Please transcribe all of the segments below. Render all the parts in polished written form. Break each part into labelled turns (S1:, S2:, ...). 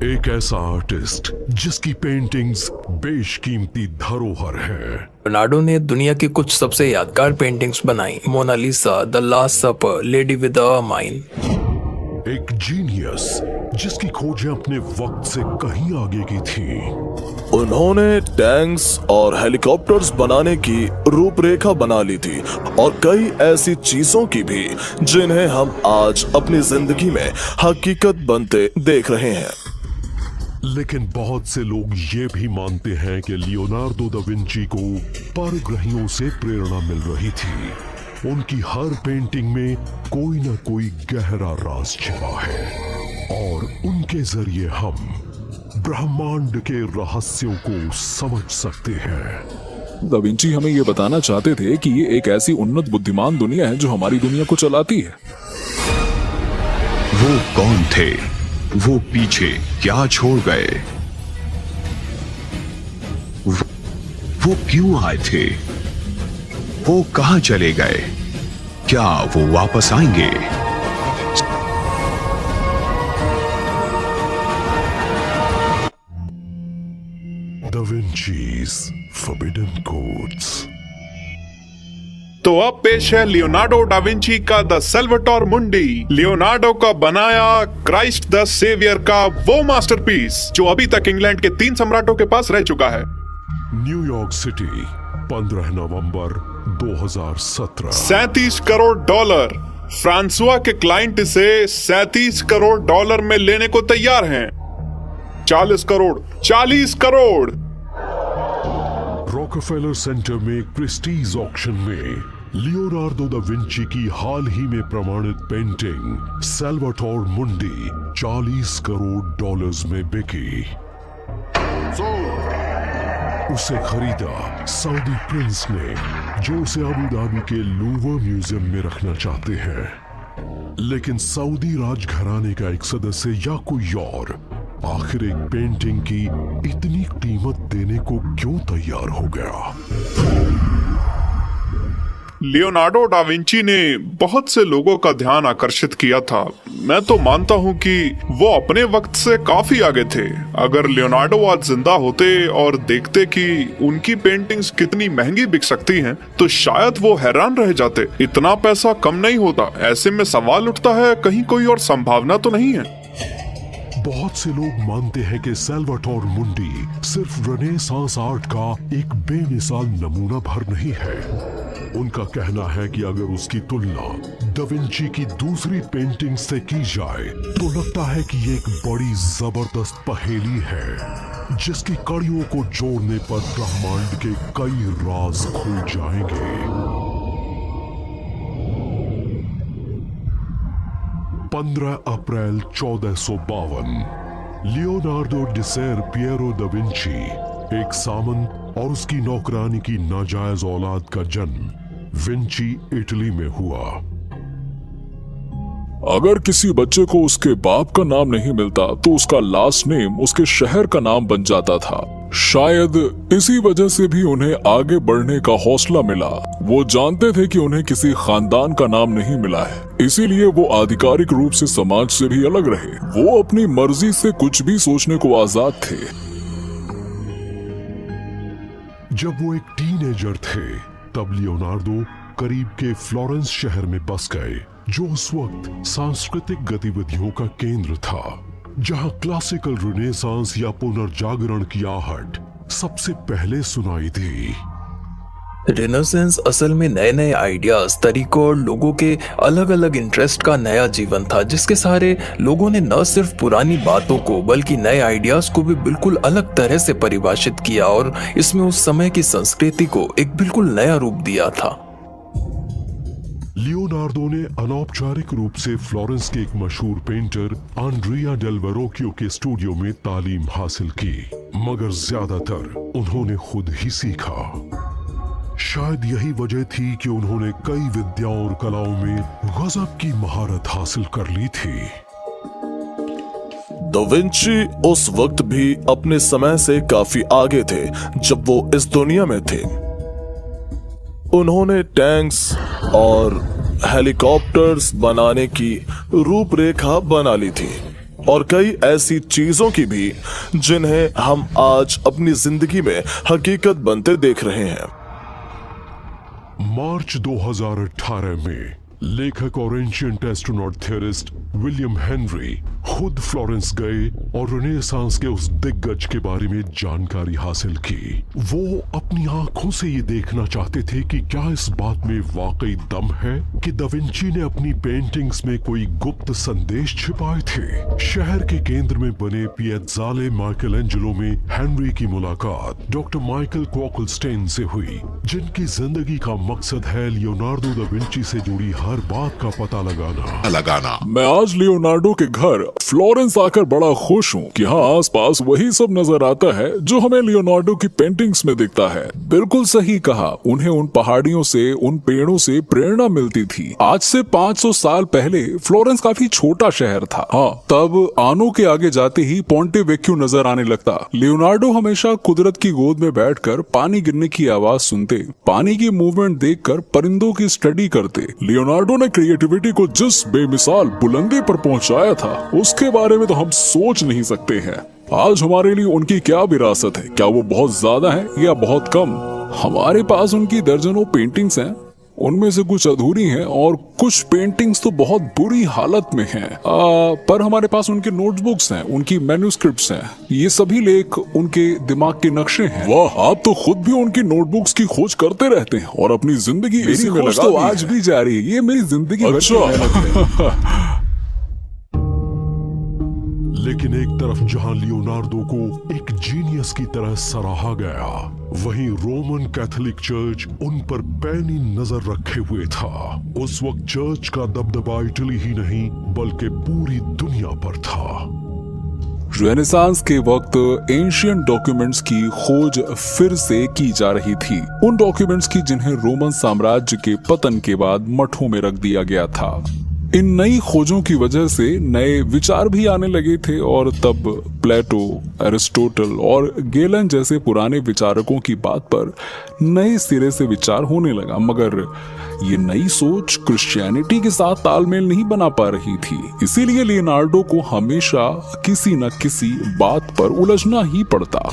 S1: एक ऐसा आर्टिस्ट जिसकी पेंटिंग्स बेशकीमती धरोहर है।
S2: लियोनार्डो ने दुनिया की कुछ सबसे यादगार पेंटिंग्स बनाई। Mona Lisa, the Last Supper, lady with the mine.
S1: एक जीनियस जिसकी खोजें अपने वक्त से कहीं आगे की थी।
S3: उन्होंने टैंक्स और हेलीकॉप्टर्स बनाने की रूपरेखा बना ली थी और कई ऐसी चीजों की भी जिन्हें हम आज अपनी जिंदगी में हकीकत बनते देख रहे हैं।
S1: लेकिन बहुत से लोग ये भी मानते हैं कि लियोनार्डो दा विंची को परग्रहियों से प्रेरणा मिल रही थी। उनकी हर पेंटिंग में कोई ना कोई गहरा राज छिपा है और उनके जरिए हम ब्रह्मांड के रहस्यों को समझ सकते हैं।
S4: दा विंची हमें ये बताना चाहते थे कि ये एक ऐसी उन्नत बुद्धिमान दुनिया है जो हमारी दुनिया को चलाती है।
S5: वो कौन थे? वो पीछे क्या छोड़ गए? वो क्यों आए थे? वो कहां चले गए? क्या वो वापस आएंगे?
S1: दा विंचीज फॉरबिडन कोड्स।
S6: तो अब पेश है लियोनार्डो डा विंची का द सैल्वाटोर मुंडी, लियोनार्डो का बनाया क्राइस्ट द सेवियर का वो मास्टरपीस जो अभी तक इंग्लैंड के 3 सम्राटों के पास रह चुका है।
S1: न्यूयॉर्क सिटी, 15 नवंबर 2017।
S6: $37 करोड़। फ्रांसुआ के क्लाइंट इसे $37 करोड़ में लेने को तैयार हैं। 40 करोड़।
S1: रॉकफेलर सेंटर में एक प्रेस्टीज ऑक्शन में लियोनार्डो दा विंची की हाल ही में प्रमाणित पेंटिंग सैल्वाटोर मुंडी $40 करोड़ में बिकी। उसे खरीदा सऊदी प्रिंस ने, जो उसे अबू धाबी के लूवर म्यूजियम में रखना चाहते हैं। लेकिन सऊदी राजघराने का एक सदस्य या कोई और आखिर एक पेंटिंग की इतनी कीमत देने को क्यों तैयार हो गया?
S6: लियोनार्डो डा विंची ने बहुत से लोगों का ध्यान आकर्षित किया था। मैं तो मानता हूँ कि वो अपने वक्त से काफी आगे थे। अगर लियोनार्डो आज जिंदा होते और देखते कि उनकी पेंटिंग्स कितनी महंगी बिक सकती हैं, तो शायद वो हैरान रह जाते। इतना पैसा कम नहीं होता। ऐसे में सवाल उठता है, कहीं कोई और संभावना तो नहीं है?
S1: बहुत से लोग मानते हैं कि सैल्वाटोर मुंडी सिर्फ रेनेसांस आर्ट का एक बेमिसाल नमूना भर नहीं है। उनका कहना है कि अगर उसकी तुलना दा विंची की दूसरी पेंटिंग से की जाए तो लगता है कि ये एक बड़ी जबरदस्त पहेली है जिसकी कड़ियों को जोड़ने पर ब्रह्मांड के कई राज खुल जाएंगे। 15 अप्रैल 1452 लियोनार्डो डिसेर पिएरो दा विंची, एक सामन और उसकी नौकरानी की नाजायज औलाद का जन्म विंची, इटली में हुआ।
S4: अगर किसी बच्चे को उसके बाप का नाम नहीं मिलता तो उसका लास्ट नेम उसके शहर का नाम बन जाता था। शायद इसी वजह से भी उन्हें आगे बढ़ने का हौसला मिला। वो जानते थे कि उन्हें किसी खानदान का नाम नहीं मिला है, इसीलिए वो आधिकारिक रूप से समाज से भी अलग रहे। वो अपनी मर्जी से कुछ भी सोचने को आजाद थे।
S1: जब वो एक टीनेजर थे तब लियोनार्डो करीब के फ्लोरेंस शहर में बस गए, जो उस वक्त सांस्कृतिक गतिविधियों का केंद्र था, जहां क्लासिकल रेनेसांस या पुनर्जागरण की आहट सबसे पहले सुनाई दी।
S2: रेनेसांस असल में नए नए आइडियाज, तरीकों और लोगों के अलग अलग इंटरेस्ट का नया जीवन था, जिसके सहारे लोगों ने न सिर्फ पुरानी बातों को बल्कि नए आइडियाज को भी बिल्कुल अलग तरह से परिभाषित किया और इसमें उस समय की संस्कृति को एक बिल्कुल नया रूप दिया था।
S1: लियोनार्डो ने अनौपचारिक रूप से फ्लोरेंस के एक मशहूर पेंटर आंड्रिया डेल वेरोक्यो के स्टूडियो में तालीम हासिल की, मगर ज्यादातर उन्होंने खुद ही सीखा। शायद यही वजह थी कि उन्होंने कई विद्याओं और कलाओं में गजब की महारत हासिल कर ली थी।
S3: दा विंची उस वक्त भी अपने समय से काफी आगे थे जब वो इस दुनिया में थे। उन्होंने टैंक्स और हेलीकॉप्टर्स बनाने की रूपरेखा बना ली थी। और कई ऐसी चीजों की भी जिन्हें हम आज अपनी जिंदगी में हकीकत बनते देख रहे हैं।
S1: मार्च 2018 में लेखक और ancient astronaut theorist William Henry खुद फ्लोरेंस गए और रेनेसांस के उस दिग्गज के बारे में जानकारी हासिल की। वो अपनी आंखों से ये देखना चाहते थे कि क्या इस बात में वाकई दम है कि दा विंची ने अपनी पेंटिंग्स में कोई गुप्त संदेश छिपाए थे। शहर के केंद्र में बने पिएज़्ज़ाले माइकलएंजेलो में हेनरी की मुलाकात डॉक्टर माइकल क्वॉकलस्टेन से हुई, जिनकी जिंदगी का मकसद है लियोनार्डो दा विंची से जुड़ी हर बात का पता लगाना।
S4: मैं आज लियोनार्डो के घर फ्लोरेंस आकर बड़ा खुश हूँ कि हाँ, आसपास वही सब नजर आता है जो हमें लियोनार्डो की पेंटिंग्स में दिखता है। बिल्कुल सही कहा, उन्हें उन पहाड़ियों से, उन पेड़ों से प्रेरणा मिलती थी। आज से 500 साल पहले फ्लोरेंस काफी छोटा शहर था। हाँ, तब आनो के आगे जाते ही पोंटे वेक्यू नजर आने लगता। लियोनार्डो हमेशा कुदरत की गोद में बैठकर पानी गिरने की आवाज सुनते, पानी की मूवमेंट देखकर परिंदों की स्टडी करते। लियोनार्डो ने क्रिएटिविटी को जिस बेमिसाल बुलंदी पर पहुंचाया था, उसके बारे में तो हम सोच नहीं सकते हैं। आज हमारे लिए उनकी क्या विरासत है? क्या वो बहुत ज्यादा है या बहुत कम? हमारे पास उनकी दर्जनों पेंटिंग्स हैं, उनमें से कुछ अधूरी हैं और कुछ पेंटिंग्स तो बहुत बुरी हालत में हैं। पर हमारे पास उनके नोटबुक्स हैं, उनकी मैन्युस्क्रिप्ट्स हैं। ये सभी लेख उनके दिमाग के नक्शे हैं। वाह, आप तो खुद भी उनकी नोटबुक्स की खोज करते रहते हैं और अपनी जिंदगी इसी में लगा दी है। आज भी जारी है, ये मेरी जिंदगी भर की मेहनत है।
S1: लेकिन एक तरफ जहां लियोनार्डो को एक जीनियस की तरह सराहा गया, वहीं रोमन कैथोलिक चर्च उन पर पैनी नजर रखे हुए था। उस वक्त चर्च का दबदबा इटली ही नहीं बल्कि पूरी दुनिया पर था।
S4: रेनेसांस के वक्त एंशिएंट डॉक्यूमेंट्स की खोज फिर से की जा रही थी, उन डॉक्यूमेंट्स की जिन्हें रोमन साम्राज्य के पतन के बाद मठों में रख दिया गया था। इन नई खोजों की वजह से नए विचार भी आने लगे थे और तब प्लेटो, एरिस्टोटल और गेलन जैसे पुराने विचारकों की बात पर नए सिरे से विचार होने लगा। मगर ये नई सोच क्रिश्चियनिटी के साथ तालमेल नहीं बना पा रही थी, इसीलिए लियोनार्डो को हमेशा किसी न किसी बात पर उलझना ही पड़ता।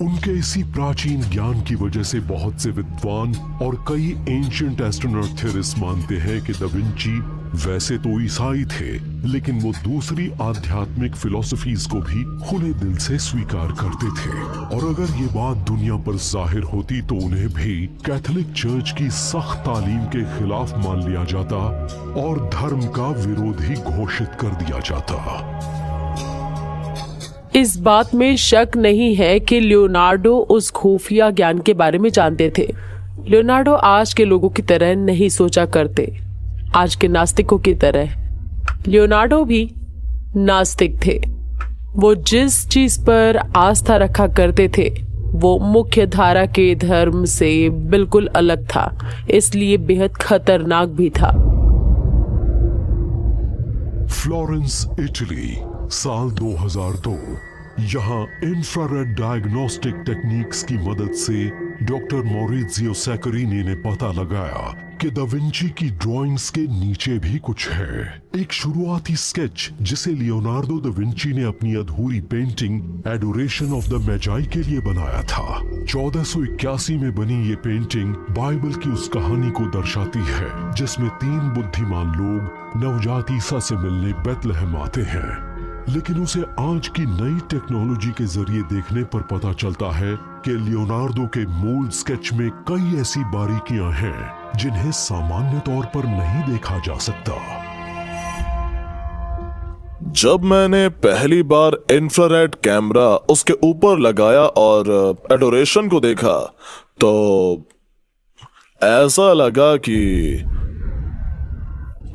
S1: उनके इसी प्राचीन ज्ञान की वजह से बहुत से विद्वान और कई एंशिएंट एस्ट्रोनॉट थ्योरिस्ट मानते हैं कि दा विंची वैसे तो ईसाई थे, लेकिन वो दूसरी आध्यात्मिक फिलॉसफीज को भी खुले दिल से स्वीकार करते थे। और अगर ये बात दुनिया पर जाहिर होती तो उन्हें भी कैथोलिक चर्च की सख्त तालीम के खिलाफ मान लिया जाता और धर्म का विरोधी घोषित कर दिया जाता।
S7: इस बात में शक नहीं है कि लियोनार्डो उस खुफिया ज्ञान के बारे में जानते थे। लियोनार्डो आज के लोगों की तरह नहीं सोचा करते, आज के नास्तिकों की तरह। लियोनार्डो भी नास्तिक थे। वो जिस चीज पर आस्था रखा करते थे वो मुख्य धारा के धर्म से बिल्कुल अलग था, इसलिए बेहद खतरनाक भी था।
S1: फ्लोरेंस, इटली, साल 2002। यहाँ इंफ्रारेड डायग्नोस्टिक टेक्निक्स की मदद से डॉक्टर मॉरिज़ियो सैकरिनी ने पता लगाया कि दा विंची की ड्राइंग्स के नीचे भी कुछ है। एक शुरुआती स्केच जिसे लियोनार्डो दा विंची ने अपनी अधूरी पेंटिंग एडोरेशन ऑफ द मैजाई के लिए बनाया था। 1481 में बनी ये पेंटिंग बाइबल की उस कहानी को दर्शाती है जिसमें 3 बुद्धिमान लोग नवजात ईसा से मिलने बेथलेहम आते हैं। लेकिन उसे आज की नई टेक्नोलॉजी के जरिए देखने पर पता चलता है कि लियोनार्डो के मूल स्केच में कई ऐसी बारीकियां हैं जिन्हें सामान्य तौर पर नहीं देखा जा सकता।
S3: जब मैंने पहली बार इंफ्रारेड कैमरा उसके ऊपर लगाया और एडोरेशन को देखा तो ऐसा लगा कि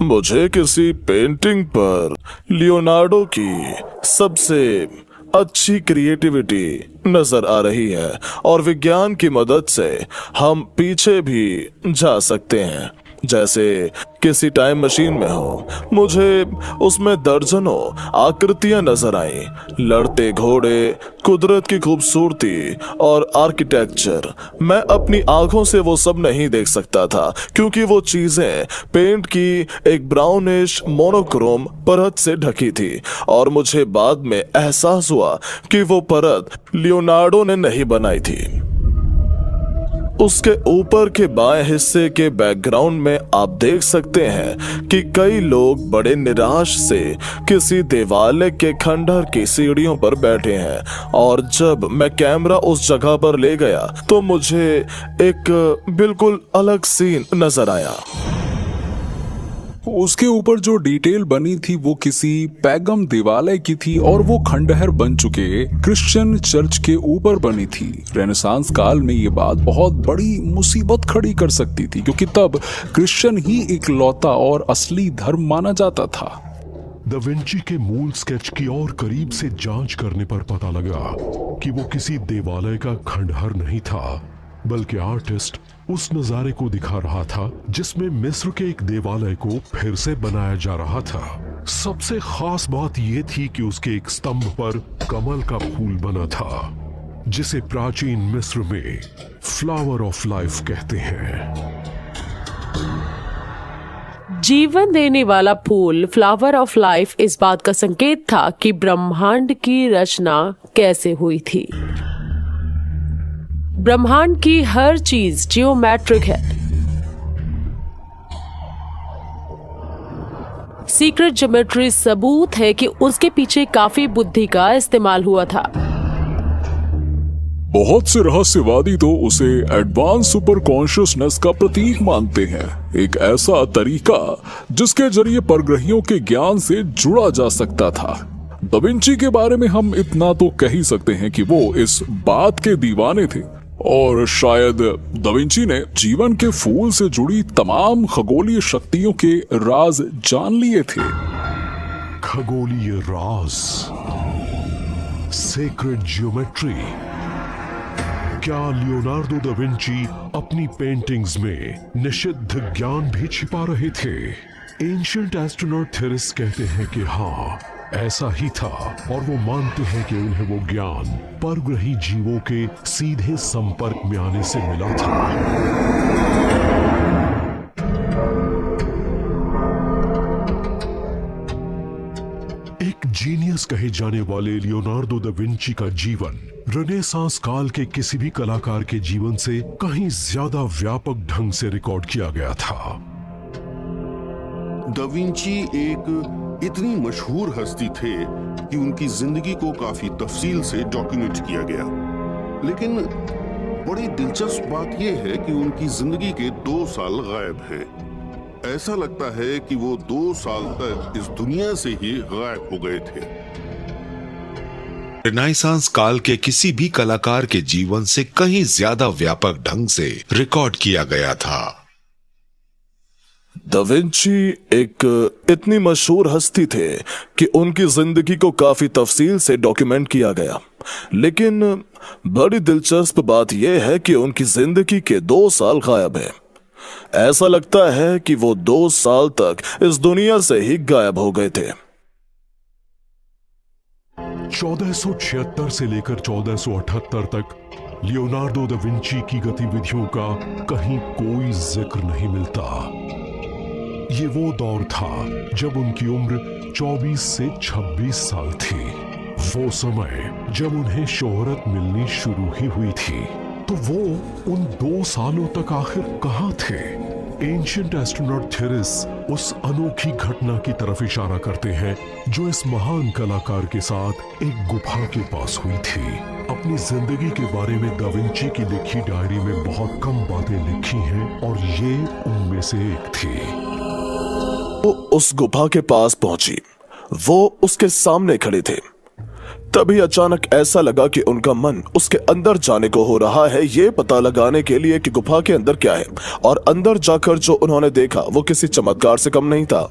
S3: मुझे किसी पेंटिंग पर लियोनार्डो की सबसे अच्छी क्रिएटिविटी नजर आ रही है और विज्ञान की मदद से हम पीछे भी जा सकते हैं जैसे किसी टाइम मशीन में हो। मुझे उसमें दर्जनों आकृतियां नजर आई, लड़ते घोड़े, कुदरत की खूबसूरती और आर्किटेक्चर। मैं अपनी आंखों से वो सब नहीं देख सकता था क्योंकि वो चीजें पेंट की एक ब्राउनिश मोनोक्रोम परत से ढकी थी, और मुझे बाद में एहसास हुआ कि वो परत लियोनार्डो ने नहीं बनाई थी। उसके ऊपर के बाएं हिस्से के बैकग्राउंड में आप देख सकते हैं कि कई लोग बड़े निराश से किसी देवालय के खंडहर की सीढ़ियों पर बैठे हैं, और जब मैं कैमरा उस जगह पर ले गया तो मुझे एक बिल्कुल अलग सीन नजर आया।
S4: उसके ऊपर जो डिटेल बनी थी वो किसी पैगम देवालय की थी, और वो खंडहर बन चुके क्रिश्चियन चर्च के ऊपर बनी थी। रेनेसांस काल में ये बात बहुत बड़ी मुसीबत खड़ी कर सकती थी, क्योंकि तब क्रिश्चियन ही इकलौता और असली धर्म माना जाता था।
S1: दा विंची के मूल स्केच की और करीब से जांच करने पर पता लगा कि वो किसी देवालय का खंडहर नहीं था, बल्कि आर्टिस्ट उस नजारे को दिखा रहा था जिसमें मिस्र के एक देवालय को फिर से बनाया जा रहा था। सबसे खास बात यह थी कि उसके एक स्तंभ पर कमल का फूल बना था, जिसे प्राचीन मिस्र में फ्लावर ऑफ लाइफ कहते हैं।
S7: जीवन देने वाला फूल, फ्लावर ऑफ लाइफ, इस बात का संकेत था कि ब्रह्मांड की रचना कैसे हुई थी। ब्रह्मांड की हर चीज जियोमेट्रिक है। सीक्रेट ज्योमेट्री सबूत है कि उसके पीछे काफी बुद्धि का इस्तेमाल हुआ था।
S4: बहुत से रहस्यवादी तो उसे एडवांस सुपर कॉन्शियसनेस का प्रतीक मानते हैं, एक ऐसा तरीका जिसके जरिए परग्रहियों के ज्ञान से जुड़ा जा सकता था। दा विंची के बारे में हम इतना तो कह ही सकते हैं कि वो इस बात के दीवाने थे, और शायद दा विंची ने जीवन के फूल से जुड़ी तमाम खगोलीय शक्तियों के राज जान लिए थे।
S1: खगोलीय राज, सेक्रेट ज्योमेट्री। क्या लियोनार्डो दा विंची अपनी पेंटिंग्स में निषिद्ध ज्ञान भी छिपा रहे थे? एंशिएंट एस्ट्रोनॉट थेरिस कहते हैं कि हाँ, ऐसा ही था, और वो मानते हैं कि उन्हें वो ज्ञान परग्रही जीवों के सीधे संपर्क में आने से मिला था। एक जीनियस कहे जाने वाले लियोनार्डो दा विंची का जीवन रेनेसांस काल के किसी भी कलाकार के जीवन से कहीं ज्यादा व्यापक ढंग से रिकॉर्ड किया गया था।
S8: दा विंची एक इतनी मशहूर हस्ती थे कि उनकी जिंदगी को काफी तफसील से डॉक्यूमेंट किया गया, लेकिन बड़ी दिलचस्प बात यह है कि उनकी जिंदगी के 2 साल गायब हैं। ऐसा लगता है कि वो 2 साल तक इस दुनिया से ही गायब हो गए थे।
S5: रेनेसांस काल के किसी भी कलाकार के जीवन से कहीं ज्यादा व्यापक ढंग से रिकॉर्ड किया गया था।
S3: दा विंची एक इतनी मशहूर हस्ती थे कि उनकी जिंदगी को काफी तफसील से डॉक्यूमेंट किया गया, लेकिन बड़ी दिलचस्प बात यह है कि उनकी जिंदगी के 2 साल गायब हैं। ऐसा लगता है कि वो 2 साल तक इस दुनिया से ही गायब हो गए थे।
S1: 1476 से लेकर 1478 तक लियोनार्डो दा विंची की गतिविधियों का कहीं कोई जिक्र नहीं मिलता। ये वो दौर था जब उनकी उम्र 24 से 26 साल थी, वो समय जब उन्हें शोहरत मिलनी शुरू ही हुई थी। तो वो उन 2 सालों तक आखिर कहां थे? एंशिएंट एस्ट्रोनॉट थेरिस उस अनोखी घटना की तरफ इशारा करते हैं जो इस महान कलाकार के साथ एक गुफा के पास हुई थी। अपनी जिंदगी के बारे में दा विंची की लिखी डायरी में बहुत कम बातें लिखी हैं, और ये उनमें से एक थी।
S3: वो उस गुफा के पास पहुंची, वो उसके सामने खड़े थे। तभी अचानक ऐसा लगा कि उनका मन उसके अंदर जाने को हो रहा है, ये पता लगाने के लिए कि गुफा के अंदर क्या है, और अंदर जाकर जो उन्होंने देखा वो किसी चमत्कार से कम नहीं था।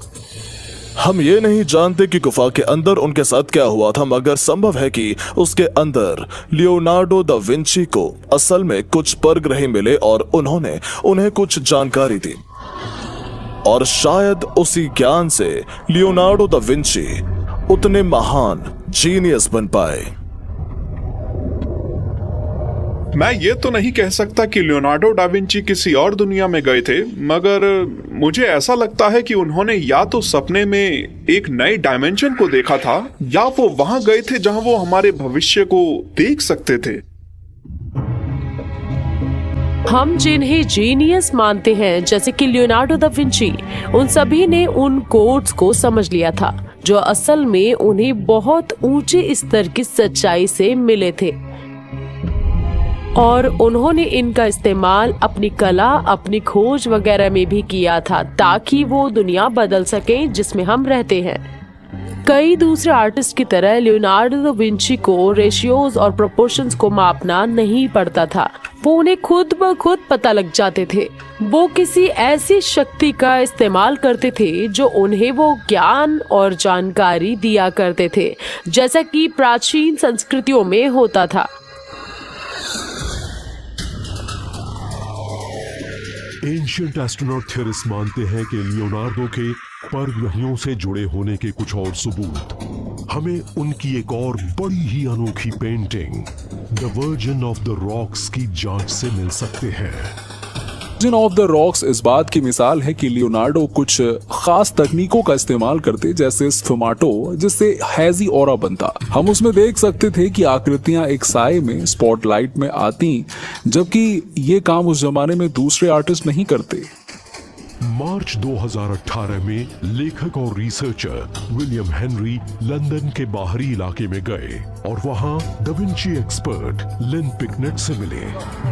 S3: हम ये नहीं जानते कि गुफा के अंदर उनके साथ क्या हुआ था, मगर संभव है कि उसके अंदर लियोनार्डो दा विंची को असल में कुछ परग्रही मिले और उन्होंने उन्हें कुछ जानकारी दी। और शायद उसी ज्ञान से लियोनार्डो दा विंची उतने महान जीनियस बन पाए।
S6: मैं ये तो नहीं कह सकता कि लियोनार्डो डा विंची किसी और दुनिया में गए थे, मगर मुझे ऐसा लगता है कि उन्होंने या तो सपने में एक नए डायमेंशन को देखा था, या वो वहां गए थे जहां वो हमारे भविष्य को देख सकते थे।
S7: हम जिन्हें जीनियस मानते हैं, जैसे कि लियोनार्डो दा विंची, उन सभी ने उन कोड्स को समझ लिया था जो असल में उन्हें बहुत ऊंचे स्तर की सच्चाई से मिले थे, और उन्होंने इनका इस्तेमाल अपनी कला, अपनी खोज वगैरह में भी किया था ताकि वो दुनिया बदल सकें जिसमें हम रहते हैं। कई दूसरे आर्टिस्ट की तरह लियोनार्डो दा विंची को रेशियोज और प्रोपोर्शंस को मापना नहीं पड़ता था, वो उन्हें खुद ब खुद पता लग जाते थे। वो किसी ऐसी शक्ति का इस्तेमाल करते थे जो उन्हें वो ज्ञान और जानकारी दिया करते थे, जैसा कि प्राचीन संस्कृतियों में होता था।
S1: एंशिएंट एस्ट्रोनॉट थ्योरिस्ट मानते हैं कि लियोनार्डो के परग्रहियों से जुड़े होने के कुछ और सबूत हमें उनकी एक और बड़ी ही अनोखी painting the virgin of the rocks की जांच से मिल सकते हैं।
S4: वर्जिन ऑफ द रॉक्स इस बात की मिसाल है कि लियोनार्डो कुछ खास तकनीकों का इस्तेमाल करते, जैसे स्फुमाटो, जिससे हैजी ऑरा बनता। हम उसमें देख सकते थे कि आकृतियां एक साए में स्पॉटलाइट में आती, जबकि ये काम उस जमाने में दूसरे आर्टिस्ट नहीं करते।
S1: मार्च 2018 में लेखक और रिसर्चर विलियम हेनरी लंदन के बाहरी इलाके में गए और वहां दा विंची एक्सपर्ट लिन पिकनेट से मिले,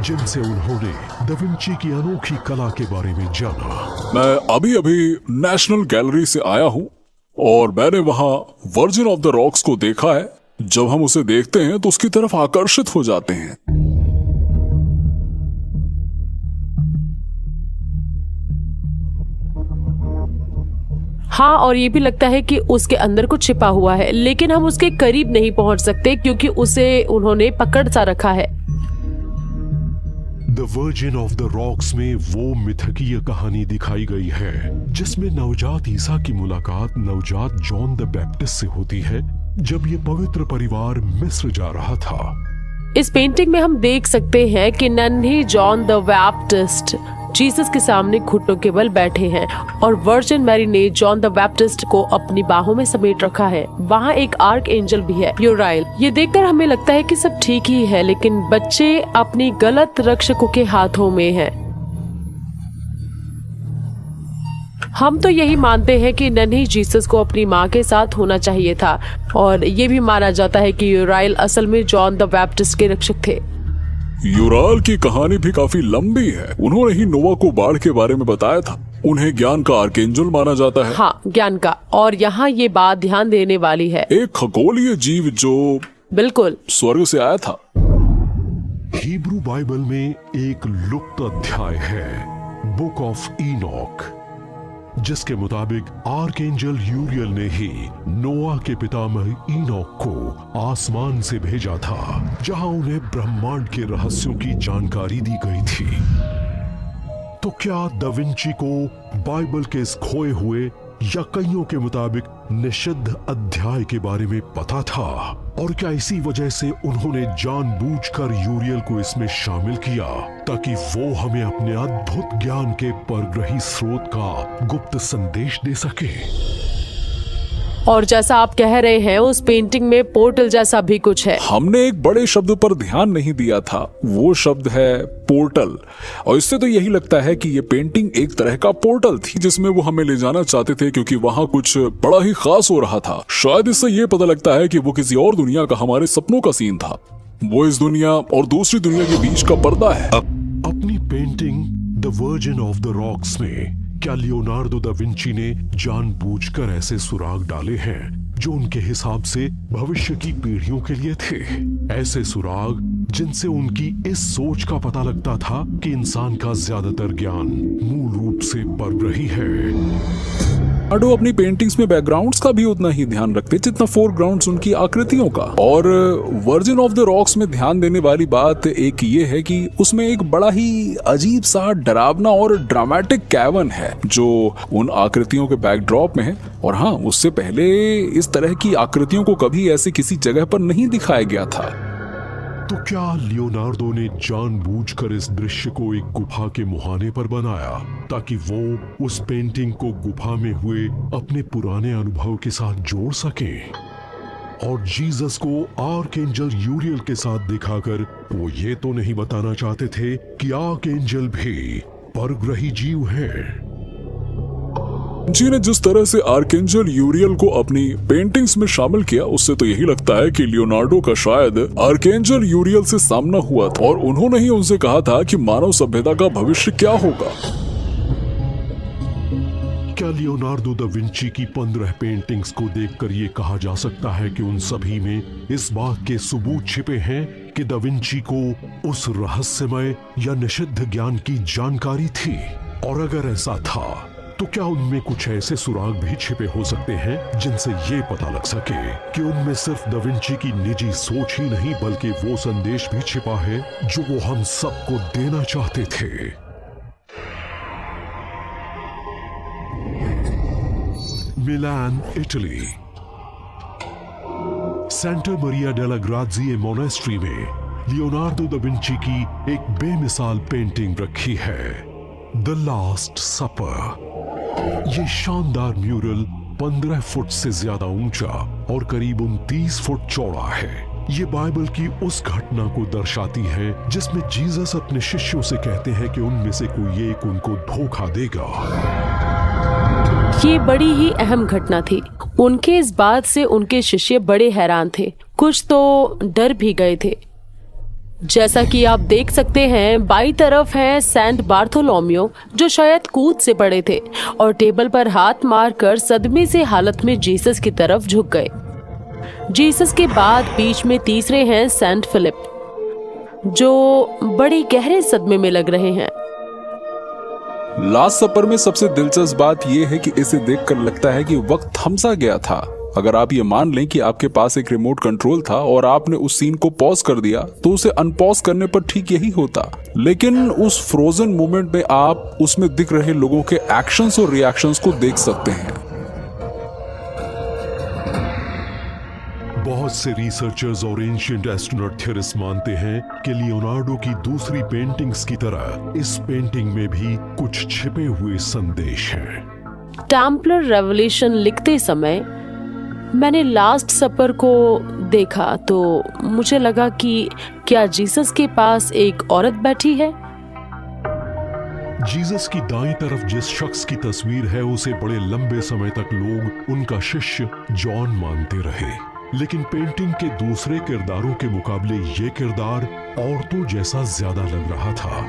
S1: जिनसे उन्होंने दा विंची की अनोखी कला के बारे में जाना।
S4: मैं अभी अभी नेशनल गैलरी से आया हूँ और मैंने वहाँ वर्जिन ऑफ द रॉक्स को देखा है। जब हम उसे देखते हैं तो उसकी तरफ आकर्षित हो जाते हैं।
S7: हाँ, और ये भी लगता है कि उसके अंदर कुछ छिपा हुआ है, लेकिन हम उसके करीब नहीं पहुंच सकते क्योंकि उसे उन्होंने पकड़ सा रखा है।
S1: The virgin of the rocks में वो मिथकीय कहानी दिखाई गई है जिसमें नवजात ईसा की मुलाकात नवजात जॉन द बैप्टिस्ट से होती है जब ये पवित्र परिवार मिस्र जा रहा था।
S7: इस पेंटिंग में हम देख सकते हैं कि नन्हे जॉन द बैप्टिस्ट जीसस के सामने घुटनों के बल बैठे हैं और वर्जिन मैरी ने जॉन द बैप्टिस्ट को अपनी बाहों में समेट रखा है। वहाँ एक आर्क एंजल भी है, यूराइल। ये देखकर हमें लगता है कि सब ठीक ही है, लेकिन बच्चे अपनी गलत रक्षकों के हाथों में हैं। हम तो यही मानते हैं कि नन्हे जीसस को अपनी माँ के साथ होना चाहिए था, और ये भी माना जाता है कि यूराइल असल में जॉन द बैप्टिस्ट के रक्षक थे।
S4: यूराइल की कहानी भी काफी लंबी है। उन्होंने ही नोवा को बाढ़ के बारे में बताया था। उन्हें ज्ञान का आर्कएंजल माना जाता है।
S7: हाँ, ज्ञान का। और यहाँ ये बात ध्यान देने वाली है,
S4: एक खगोलीय जीव जो
S7: बिल्कुल
S4: स्वर्ग से आया था।
S1: हिब्रू बाइबल में एक लुप्त अध्याय है, बुक ऑफ इनॉक, जिसके मुताबिक आर्कएंजल यूरियल ने ही नोआ के पितामह इनॉक को आसमान से भेजा था, जहां उन्हें ब्रह्मांड के रहस्यों की जानकारी दी गई थी। तो क्या दा विंची को बाइबल के इस खोए हुए या कईयों के मुताबिक निषिद्ध अध्याय के बारे में पता था? और क्या इसी वजह से उन्होंने जानबूझकर यूरियल को इसमें शामिल किया ताकि वो हमें अपने अद्भुत ज्ञान के परग्रही स्रोत का गुप्त संदेश दे सके?
S7: और जैसा आप कह रहे हैं, उस पेंटिंग में पोर्टल जैसा भी कुछ है।
S4: हमने एक बड़े शब्द पर ध्यान नहीं दिया था, वो शब्द है पोर्टल। और इससे तो यही लगता है कि ये पेंटिंग एक तरह का पोर्टल थी जिसमें वो हमें ले जाना चाहते थे, क्योंकि वहाँ कुछ बड़ा ही खास हो रहा था। शायद इससे ये पता लगता है कि वो किसी और दुनिया का हमारे सपनों का सीन था। वो इस दुनिया और दूसरी दुनिया के बीच का पर्दा है।
S1: अपनी painting the virgin of the rocks में क्या लियोनार्डो दा विंची ने जानबूझकर ऐसे सुराग डाले हैं जो उनके हिसाब से भविष्य की पीढ़ियों के लिए थे? ऐसे सुराग जिनसे उनकी इस सोच का पता लगता था कि इंसान का ज्यादातर ज्ञान मूल रूप से परग्रही है।
S4: लियोनार्डो अपनी पेंटिंग्स में बैकग्राउंड्स का भी उतना ही ध्यान रखते जितना फोरग्राउंड्स उनकी आकृतियों का। और वर्जिन ऑफ द रॉक्स में ध्यान देने वाली बात एक ये है कि उसमें एक बड़ा ही अजीब सा डरावना और ड्रामेटिक कैवन है जो उन आकृतियों के बैकड्रॉप में है। और हाँ, उससे पहले इस तरह की आकृतियों को कभी ऐसे किसी जगह पर नहीं दिखाया गया था।
S1: तो क्या लियोनार्डो ने जानबूझकर इस दृश्य को एक गुफा के मुहाने पर बनाया ताकि वो उस पेंटिंग को गुफा में हुए अपने पुराने अनुभव के साथ जोड़ सके? और जीसस को आर्कएंजल यूरियल के साथ दिखाकर वो ये तो नहीं बताना चाहते थे कि आर्कएंजल भी परग्रही जीव हैं।
S4: जी ने जिस तरह से आर्कएंजल यूरियल को अपनी पेंटिंग्स में शामिल किया, उससे तो यही लगता है कि लियोनार्डो का शायद आर्कएंजल यूरियल से सामना हुआ था और उन्होंने ही उनसे कहा था कि मानव सभ्यता का भविष्य क्या होगा।
S1: क्या लियोनार्डो दा विंची की 15 पेंटिंग्स को देखकर ये कहा जा सकता है कि उन सभी में इस बात के सबूत छिपे हैं कि दा विंची को उस रहस्यमय या निषिद्ध ज्ञान की जानकारी थी? और अगर ऐसा था तो क्या उनमें कुछ ऐसे सुराग भी छिपे हो सकते हैं जिनसे ये पता लग सके कि उनमें सिर्फ दा विंची की निजी सोच ही नहीं बल्कि वो संदेश भी छिपा है जो वो हम सबको देना चाहते थे? मिलान, इटली। सेंटा मरिया डेला ग्राज़िए मोनेस्ट्री में लियोनार्डो दा विंची की एक बेमिसाल पेंटिंग रखी है, द लास्ट सपर। ये शानदार म्यूरल 15 फुट से ज्यादा ऊंचा और करीब 29 फुट चौड़ा है। ये बाइबल की उस घटना को दर्शाती है जिसमें जीसस अपने शिष्यों से कहते हैं कि उनमें से कोई एक उनको धोखा देगा।
S7: ये बड़ी ही अहम घटना थी। उनके इस बात से उनके शिष्य बड़े हैरान थे, कुछ तो डर भी गए थे। जैसा कि आप देख सकते हैं, बाईं तरफ है सेंट बार्थोलोम्यो जो शायद कूद से पड़े थे और टेबल पर हाथ मारकर सदमे से हालत में जीसस की तरफ झुक गए। जीसस के बाद बीच में तीसरे हैं सेंट फिलिप जो बड़े गहरे सदमे में लग रहे हैं।
S4: लास्ट सपर में सबसे दिलचस्प बात यह है कि इसे देखकर लगता है कि वक्त थम सा गया था। अगर आप ये मान लें कि आपके पास एक रिमोट कंट्रोल था और आपने उस सीन को पॉज कर दिया तो उसे अनपॉज करने पर ठीक यही होता। लेकिन उस फ्रोजन मोमेंट में आप उसमें दिख रहे लोगों के एक्शंस और रिएक्शंस को देख सकते हैं।
S1: बहुत से रिसर्चर्स और एंशिएंट एस्ट्रोनॉट थियरिस्ट मानते हैं कि लियोनार्डो की दूसरी पेंटिंग्स की तरह इस पेंटिंग में भी कुछ छिपे हुए संदेश हैं।
S7: टेम्पलर रेवोल्यूशन लिखते समय मैंने लास्ट सपर को देखा तो मुझे लगा कि क्या जीसस के पास एक औरत बैठी है?
S1: जीसस की दाईं तरफ जिस शख्स की तस्वीर है उसे बड़े लंबे समय तक लोग उनका शिष्य जॉन मानते रहे, लेकिन पेंटिंग के दूसरे किरदारों के मुकाबले ये किरदार औरतों जैसा ज्यादा लग रहा था।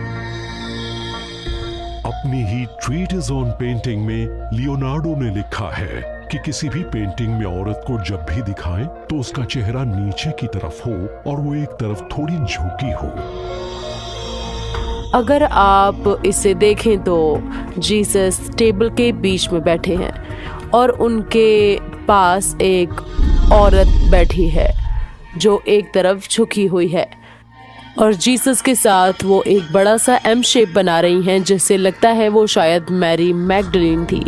S1: अपनी ही ट्रीटिस ऑन पेंटिंग में लियोनार्डो ने लिखा है कि किसी भी पेंटिंग में औरत को जब भी दिखाएं तो उसका चेहरा नीचे की तरफ हो और वो एक तरफ थोड़ी झुकी हो।
S7: अगर आप इसे देखें तो जीसस टेबल के बीच में बैठे हैं और उनके पास एक औरत बैठी है जो एक तरफ झुकी हुई है और जीसस के साथ वो एक बड़ा सा एम शेप बना रही हैं जिससे लगता है वो शायद मैरी मैगडलीन थी।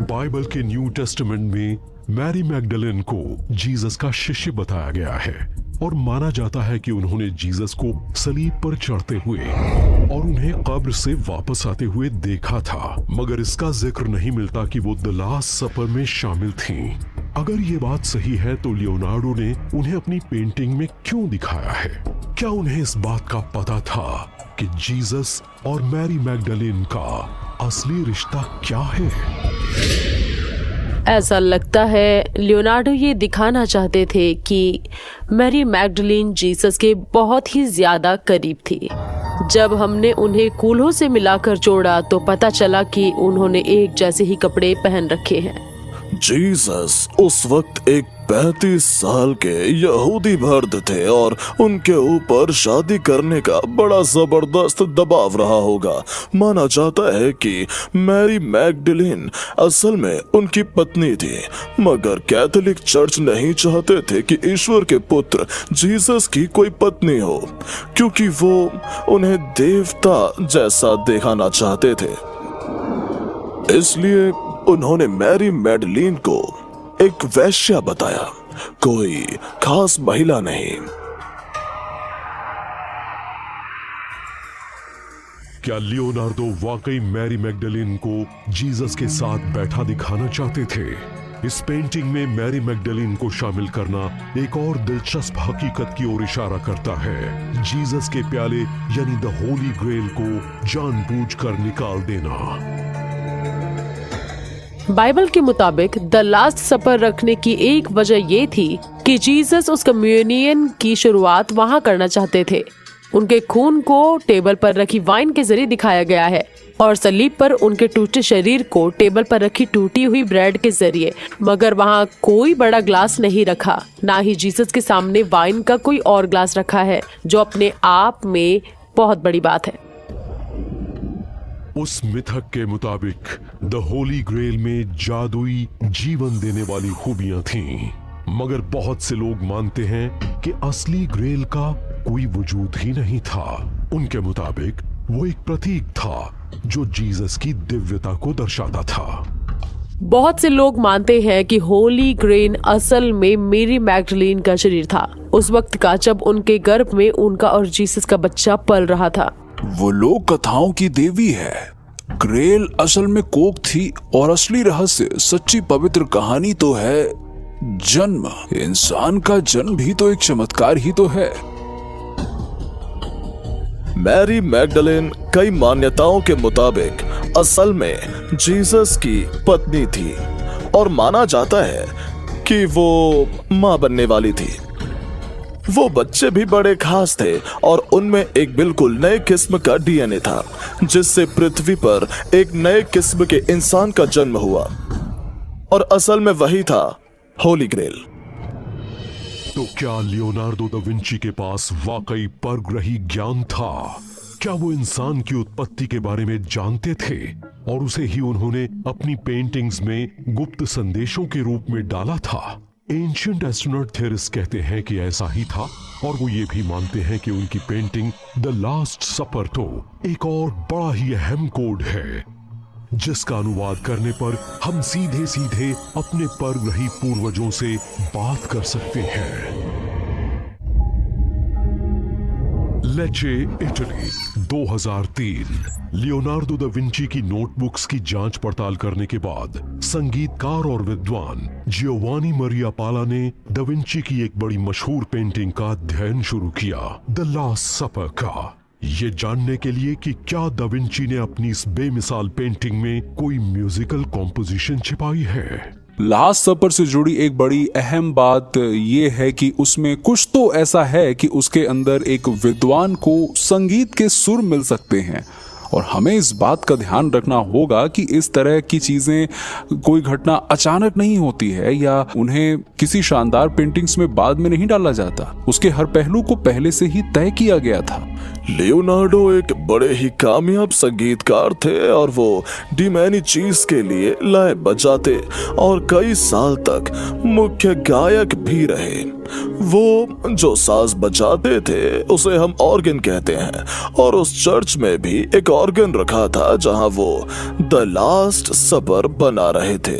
S1: बाइबल के न्यू टेस्टामेंट में मैरी मैगडलेन को जीसस का शिष्य बताया गया है और माना जाता है कि उन्होंने जीसस को सलीब पर चढ़ते हुए और उन्हें कब्र से वापस आते हुए देखा था, मगर इसका जिक्र नहीं मिलता कि वो द लास्ट सपर में शामिल थीं। अगर ये बात सही है तो लियोनार्डो ने उन्हें अपनी पेंटिंग में क्यों दिखाया है? क्या उन्हें इस बात का पता था कि जीसस और मैरी मैगडलेन का असली रिश्ता क्या है?
S7: ऐसा लगता है लियोनार्डो ये दिखाना चाहते थे कि मैरी मैगडलीन जीसस के बहुत ही ज्यादा करीब थी। जब हमने उन्हें कूल्हों से मिलाकर जोड़ा तो पता चला कि उन्होंने एक जैसे ही कपड़े पहन रखे हैं।
S3: जीसस उस वक्त एक 35 साल के यहूदी मर्द थे और उनके ऊपर शादी करने का बड़ा जबरदस्त दबाव रहा होगा। माना जाता है कि मैरी मैगडलीन असल में उनकी पत्नी थी, मगर कैथोलिक चर्च नहीं चाहते थे कि ईश्वर के पुत्र जीसस की कोई पत्नी हो, क्योंकि वो उन्हें देवता जैसा दिखाना चाहते थे। इसलिए उन्होंने मैरी मैगडलीन को एक वैश्या बताया, कोई खास महिला नहीं।
S1: क्या लियोनार्डो वाकई मैरी मैगडलीन को जीसस के साथ बैठा दिखाना चाहते थे? इस पेंटिंग में मैरी मैगडलीन को शामिल करना एक और दिलचस्प हकीकत की ओर इशारा करता है, जीसस के प्याले यानी द होली ग्रेल को जानबूझकर निकाल देना।
S7: बाइबल के मुताबिक द लास्ट सपर रखने की एक वजह ये थी कि जीसस उस कम्युनियन की शुरुआत वहां करना चाहते थे। उनके खून को टेबल पर रखी वाइन के जरिए दिखाया गया है और सलीब पर उनके टूटे शरीर को टेबल पर रखी टूटी हुई ब्रेड के जरिए, मगर वहां कोई बड़ा ग्लास नहीं रखा, ना ही जीसस के सामने वाइन का कोई और ग्लास रखा है, जो अपने आप में बहुत बड़ी बात है।
S1: उस मिथक के मुताबिक द होली ग्रेल में जादुई जीवन देने वाली खूबियां थीं, मगर बहुत से लोग मानते हैं कि असली ग्रेल का कोई वजूद ही नहीं था। उनके मुताबिक वो एक प्रतीक था जो जीसस की दिव्यता को दर्शाता था।
S7: बहुत से लोग मानते हैं कि होली ग्रेल असल में मैरी मैगडलीन का शरीर था, उस वक्त का जब उनके गर्भ में उनका और जीसस का बच्चा पल रहा था।
S4: वो लोक कथाओं की देवी है। ग्रेल असल में कोक थी और असली रहस्य, सच्ची पवित्र कहानी तो है जन्म। इंसान का जन्म भी तो एक चमत्कार ही तो है।
S3: मैरी मैगडलीन कई मान्यताओं के मुताबिक असल में जीसस की पत्नी थी और माना जाता है कि वो मां बनने वाली थी। वो बच्चे भी बड़े खास थे और उनमें एक बिल्कुल नए किस्म का डीएनए था, जिससे पृथ्वी पर एक नए किस्म के इंसान का जन्म हुआ, और असल में वही था होली ग्रेल।
S1: तो क्या लियोनार्डो दा विंची के पास वाकई परग्रही ज्ञान था? क्या वो इंसान की उत्पत्ति के बारे में जानते थे और उसे ही उन्होंने अपनी पेंटिंग्स में गुप्त संदेशों के रूप में डाला था? एंशिएंट एस्ट्रोनॉट थ्योरिस्ट कहते हैं कि ऐसा ही था, और वो ये भी मानते हैं कि उनकी पेंटिंग द लास्ट सपर तो एक और बड़ा ही अहम कोड है, जिसका अनुवाद करने पर हम सीधे सीधे अपने परग्रही पूर्वजों से बात कर सकते हैं। लेचे, इटली, 2003। लियोनार्डो दा विंची की नोटबुक्स की जांच पड़ताल करने के बाद संगीतकार और विद्वान जियोवानी मरिया पाला ने दा विंची की एक बड़ी मशहूर पेंटिंग का अध्ययन शुरू किया, द लास्ट सपर का, ये जानने के लिए कि क्या दा विंची ने अपनी इस बेमिसाल पेंटिंग में कोई म्यूजिकल कॉम्पोजिशन छिपाई है।
S4: लास्ट सपर से जुड़ी एक बड़ी अहम बात यह है कि उसमें कुछ तो ऐसा है कि उसके अंदर एक विद्वान को संगीत के सुर मिल सकते हैं, और हमें इस बात का ध्यान रखना होगा कि इस तरह की चीजें, कोई घटना अचानक नहीं होती है या उन्हें किसी शानदार पेंटिंग्स में बाद में नहीं डाला जाता। उसके हर पहलू को पहले से ही तय किया गया था।
S3: लियोनार्डो एक बड़े ही कामयाब संगीतकार थे और वो डिमैनी चीज के लिए लय बजाते और कई साल तक मुख्य गायक भी रहे। वो जो साज बजाते थे उसे हम ऑर्गन कहते हैं, और उस चर्च में भी एक ऑर्गन रखा था जहां वो द लास्ट सपर बना रहे थे।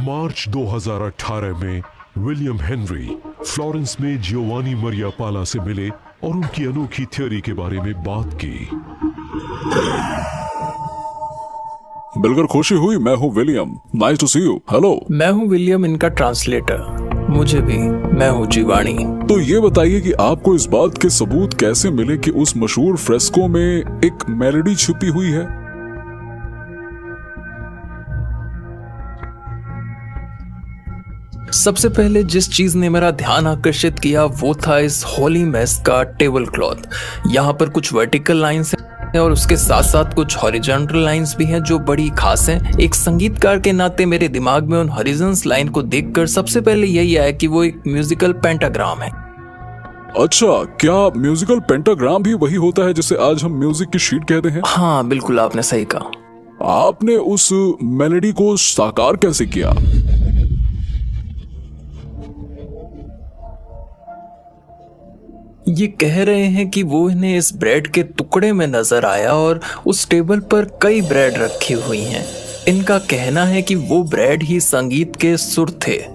S1: मार्च 2018 में विलियम हेनरी फ्लोरेंस में जियोवानी मरिया पाला से मिले और उनकी अनोखी थ्योरी के बारे में बात की।
S4: मिलकर खुशी हुई। मैं हूँ William, nice to see you. Hello.
S2: मैं हूँ विलियम, इनका ट्रांसलेटर। मुझे भी। मैं हूँ जीवानी।
S4: तो ये बताइए कि आपको इस बात के सबूत कैसे मिले कि उस मशहूर फ्रेस्को में एक मेलोडी छुपी हुई है।
S2: सबसे पहले जिस चीज ने मेरा ध्यान आकर्षित किया वो था इस होली मेस का टेबल क्लॉथ। यहाँ पर कुछ वर्टिकल लाइंस हैं और उसके साथ साथ कुछ हॉरिजॉन्टल लाइंस भी हैं जो बड़ी खास हैं। एक संगीतकार के नाते मेरे दिमाग में उन हॉरिजॉन्स लाइन को देखकर सबसे पहले यही आया कि वो एक म्यूजिकल पेंटाग्राम है।
S4: अच्छा, क्या म्यूजिकल पेंटाग्राम भी वही होता है जिसे आज हम म्यूजिक की शीट कहते हैं?
S2: हाँ बिल्कुल, आपने सही कहा।
S4: आपने उस मेलोडी को साकार कैसे किया?
S2: ये कह रहे हैं कि वो इन्हें इस ब्रेड के टुकड़े में नजर आया और उस टेबल पर कई ब्रेड रखी हुई हैं। इनका कहना है कि वो ब्रेड ही संगीत के सुर थे।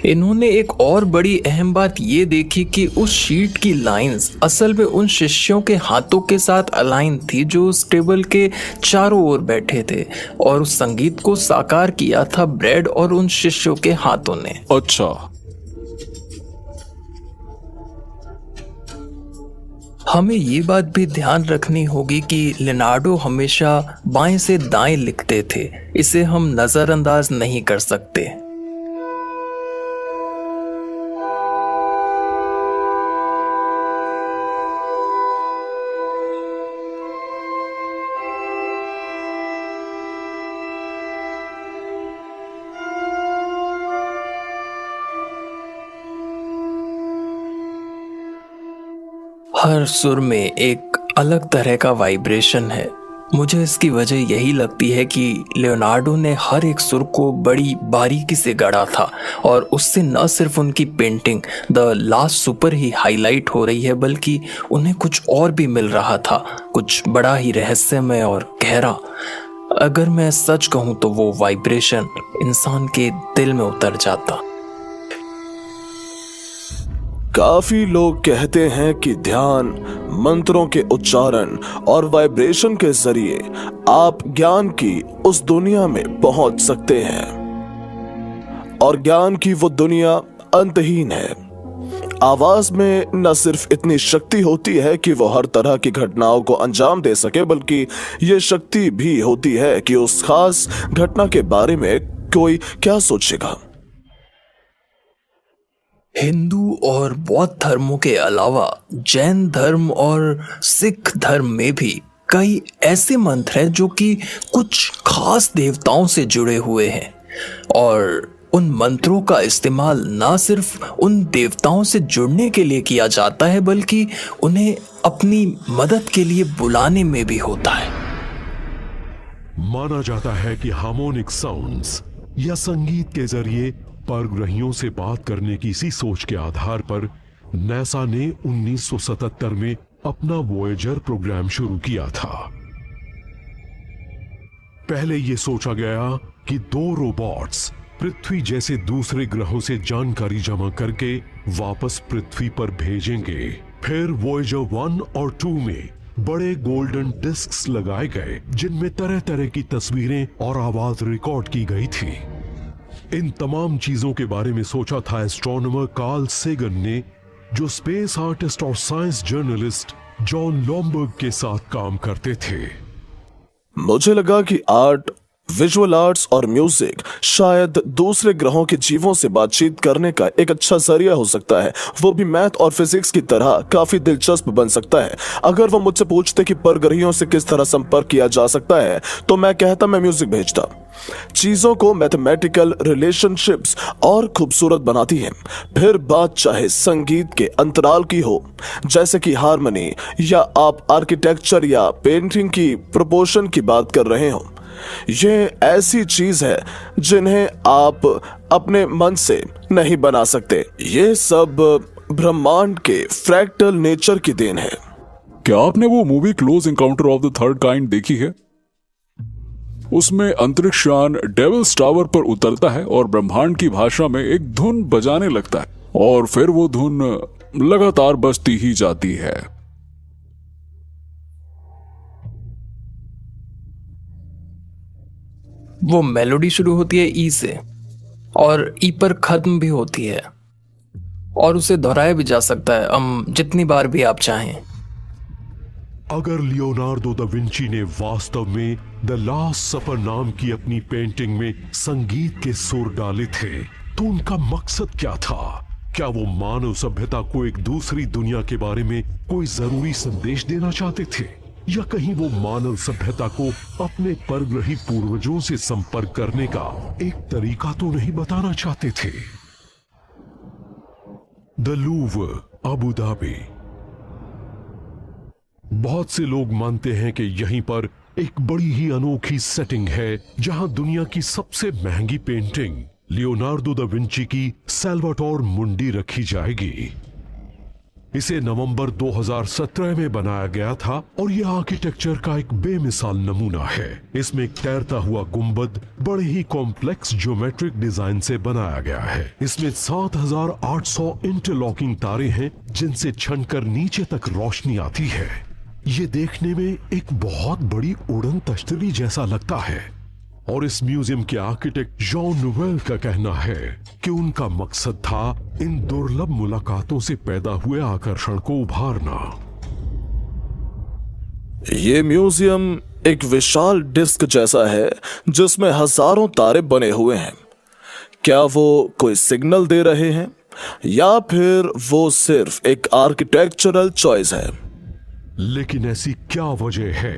S2: इन्होंने एक और बड़ी अहम बात ये देखी कि उस शीट की लाइंस असल में उन शिष्यों के हाथों के साथ अलाइन थी जो उस टेबल के चारों ओर बैठे थे, और उस संगीत को साकार किया था ब्रेड और उन शिष्यों के हाथों ने।
S4: अच्छा,
S2: हमें ये बात भी ध्यान रखनी होगी कि लियोनार्डो हमेशा बाएं से दाएं लिखते थे। इसे हम नजरअंदाज नहीं कर सकते। हर सुर में एक अलग तरह का वाइब्रेशन है। मुझे इसकी वजह यही लगती है कि लियोनार्डो ने हर एक सुर को बड़ी बारीकी से गढ़ा था, और उससे न सिर्फ उनकी painting the last super he highlight हो रही है, बल्कि उन्हें कुछ और भी मिल रहा था, कुछ बड़ा ही रहस्यमय और गहरा। अगर मैं सच कहूँ तो वो वाइब्रेशन इंसान के दिल में उतर जाता।
S3: काफी लोग कहते हैं कि ध्यान, मंत्रों के उच्चारण और वाइब्रेशन के जरिए आप ज्ञान की उस दुनिया में पहुंच सकते हैं, और ज्ञान की वो दुनिया अंतहीन है। आवाज में न सिर्फ इतनी शक्ति होती है कि वो हर तरह की घटनाओं को अंजाम दे सके, बल्कि ये शक्ति भी होती है कि उस खास घटना के बारे में कोई क्या सोचेगा।
S2: हिंदू और बौद्ध धर्मों के अलावा जैन धर्म और सिख धर्म में भी कई ऐसे मंत्र हैं जो कि कुछ खास देवताओं से जुड़े हुए हैं, और उन मंत्रों का इस्तेमाल ना सिर्फ उन देवताओं से जुड़ने के लिए किया जाता है, बल्कि उन्हें अपनी मदद के लिए बुलाने में भी होता है।
S1: माना जाता है कि हार्मोनिक साउंड्स या संगीत के जरिए परग्रहियों से बात करने की इसी सोच के आधार पर नासा ने 1977 में अपना वॉयेजर प्रोग्राम शुरू किया था। पहले यह सोचा गया कि 2 रोबोट्स पृथ्वी जैसे दूसरे ग्रहों से जानकारी जमा करके वापस पृथ्वी पर भेजेंगे। फिर वॉयेजर 1 और 2 में बड़े गोल्डन डिस्क्स लगाए गए जिनमें तरह तरह की तस्वीरें और आवाज रिकॉर्ड की गई थी। इन तमाम चीजों के बारे में सोचा था एस्ट्रोनॉमर कार्ल सेगन ने, जो स्पेस आर्टिस्ट और साइंस जर्नलिस्ट जॉन लॉम्बर्ग के साथ काम करते थे।
S3: मुझे लगा कि आर्ट, विजुअल आर्ट्स और म्यूजिक शायद दूसरे ग्रहों के जीवों से बातचीत करने का एक अच्छा जरिया हो सकता है, वो भी मैथ और फिजिक्स की तरह काफी दिलचस्प बन सकता है। अगर वो मुझसे पूछते कि परग्रहियों से किस तरह संपर्क किया जा सकता है, तो मैं कहता मैं म्यूजिक भेजता। चीजों को मैथमेटिकल रिलेशनशिप्स और खूबसूरत बनाती है। फिर बात चाहे संगीत के अंतराल की हो, जैसे कि हारमोनी, या आप आर्किटेक्चर या पेंटिंग की प्रोपोर्शन की बात कर रहे हो। ये ऐसी चीज है जिन्हें आप अपने मन से नहीं बना सकते। ये सब ब्रह्मांड के फ्रैक्टल नेचर की देन है।
S4: क्या आपने वो movie close encounter of the third kind देखी है? उसमें अंतरिक्षयान डेविल्स टावर पर उतरता है और ब्रह्मांड की भाषा में एक धुन बजाने लगता है, और फिर वो धुन लगातार बजती ही जाती है।
S2: वो मेलोडी शुरू होती है ई से और ई पर खत्म भी होती है, और उसे दोहराया भी जा सकता है जितनी बार भी आप चाहें।
S1: अगर लियोनार्डो दा विंची ने वास्तव में द लास्ट सफर नाम की अपनी पेंटिंग में संगीत के सुर डाले थे, तो उनका मकसद क्या था? क्या वो मानव सभ्यता को एक दूसरी दुनिया के बारे में कोई जरूरी संदेश देना चाहते थे, या कहीं वो मानव सभ्यता को अपने परग्रही पूर्वजों से संपर्क करने का एक तरीका तो नहीं बताना चाहते थे? The Louvre, Abu Dhabi. बहुत से लोग मानते हैं कि यहीं पर एक बड़ी ही अनोखी सेटिंग है जहां दुनिया की सबसे महंगी पेंटिंग लियोनार्डो दा विंची की सैल्वाटोर मुंडी रखी जाएगी। इसे नवंबर 2017 में बनाया गया था और यह आर्किटेक्चर का एक बेमिसाल नमूना है। इसमें एक तैरता हुआ गुंबद बड़े ही कॉम्प्लेक्स ज्योमेट्रिक डिजाइन से बनाया गया है। इसमें 7800 इंटरलॉकिंग तारे हैं जिनसे छनकर नीचे तक रोशनी आती है। ये देखने में एक बहुत बड़ी उड़न तश्तरी जैसा लगता है और इस म्यूजियम के आर्किटेक्ट जॉन नोवेल का कहना है कि उनका मकसद था इन दुर्लभ मुलाकातों से पैदा हुए आकर्षण को उभारना।
S3: ये म्यूजियम एक विशाल डिस्क जैसा है जिसमें हजारों तारे बने हुए हैं। क्या वो कोई सिग्नल दे रहे हैं या फिर वो सिर्फ एक आर्किटेक्चरल चॉइस है?
S1: लेकिन ऐसी क्या वजह है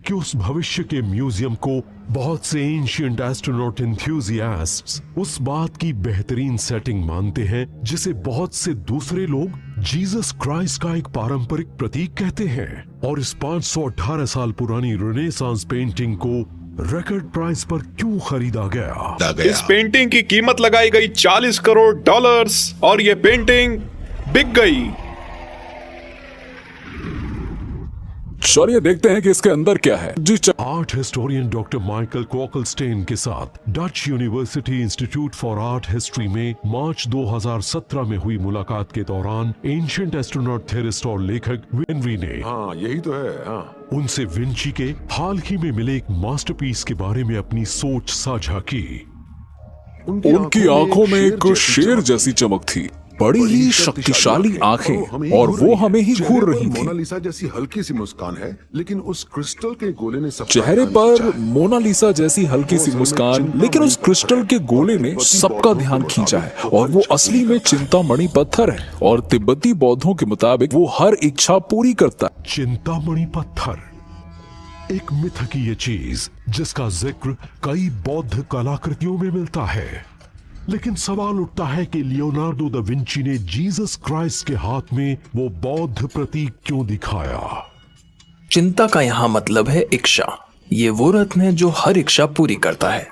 S1: कि उस भविष्य के म्यूजियम को बहुत से एंशिएंट एस्ट्रोनॉट एंथुसियास्ट्स उस बात की बेहतरीन सेटिंग मानते हैं जिसे बहुत से दूसरे लोग जीसस क्राइस्ट का एक पारंपरिक प्रतीक कहते हैं? और इस 518 साल पुरानी रेनेसांस पेंटिंग को रिकॉर्ड प्राइस पर क्यों खरीदा गया?
S6: इस पेंटिंग की कीमत लगाई गई $40 करोड़ और ये पेंटिंग बिक गई।
S4: चलिए देखते हैं कि इसके अंदर क्या है। जी
S1: आर्ट हिस्टोरियन डॉक्टर माइकल कोकलस्टेन के साथ Dutch university institute for art history में मार्च 2017 में हुई मुलाकात के दौरान एंशिएंट एस्ट्रोनॉट थेरिस्ट और लेखक हेनरी ने
S8: यही तो है।
S1: उनसे विंची के हाल ही में मिले एक मास्टरपीस के बारे में अपनी सोच साझा की।
S4: उनकी आंखों में एक शेर जैसी चमक थी, बड़ी ही शक्तिशाली आंखें, और वो हमें ही घूर रही थी।
S8: मोनालिसा जैसी हल्की सी मुस्कान है, लेकिन उस क्रिस्टल के गोले ने सबका
S4: चेहरे पर मोनालिसा जैसी हल्की सी मुस्कान, लेकिन उस क्रिस्टल के गोले ने सबका ध्यान खींचा है। और वो असली में चिंतामणि पत्थर है और तिब्बती बौद्धों के मुताबिक वो हर इच्छा पूरी करता है।
S1: चिंतामणि पत्थर, एक मिथकीय चीज जिसका जिक्र कई बौद्ध कलाकृतियों में मिलता है। लेकिन सवाल उठता है कि लियोनार्डो दा विंची ने जीसस क्राइस्ट के हाथ में वो बौद्ध प्रतीक क्यों दिखाया?
S2: चिंता का यहाँ मतलब है इच्छा। ये वो रत्न है जो हर इच्छा पूरी करता है।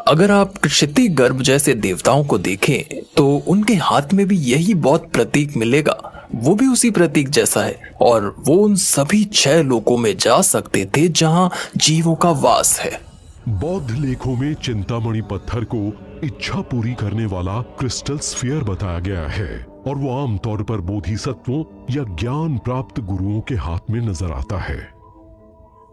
S2: अगर आप क्षिति गर्भ जैसे देवताओं को देखें तो उनके हाथ में भी यही बौद्ध प्रतीक मिलेगा। वो भी उसी प्रतीक जैसा है और वो उन सभी 6 लोकों में जा सकते थे जहां जीवों का वास है।
S1: बौद्ध लेखों में चिंतामणि पत्थर को इच्छा पूरी करने वाला क्रिस्टल स्फीयर बताया गया है और वो आमतौर पर बोधिसत्वों या ज्ञान प्राप्त गुरुओं के हाथ में नजर आता है।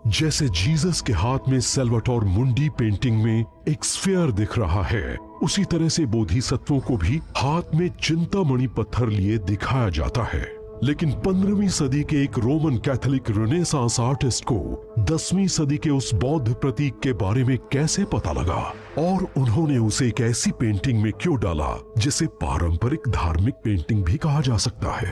S1: जैसे जीसस के हाथ में सैल्वाटोर मुंडी पेंटिंग में एक स्फीयर दिख रहा है, उसी तरह से बोधिसत्वों को भी हाथ में चिंतामणि पत्थर लिए दिखाया जाता है। लेकिन 15वीं सदी के एक रोमन कैथोलिक रेनेसांस आर्टिस्ट को 10वीं सदी के उस बौद्ध प्रतीक के बारे में कैसे पता लगा और उन्होंने उसे एक ऐसी पेंटिंग में क्यों डाला जिसे पारंपरिक धार्मिक पेंटिंग भी कहा जा सकता है?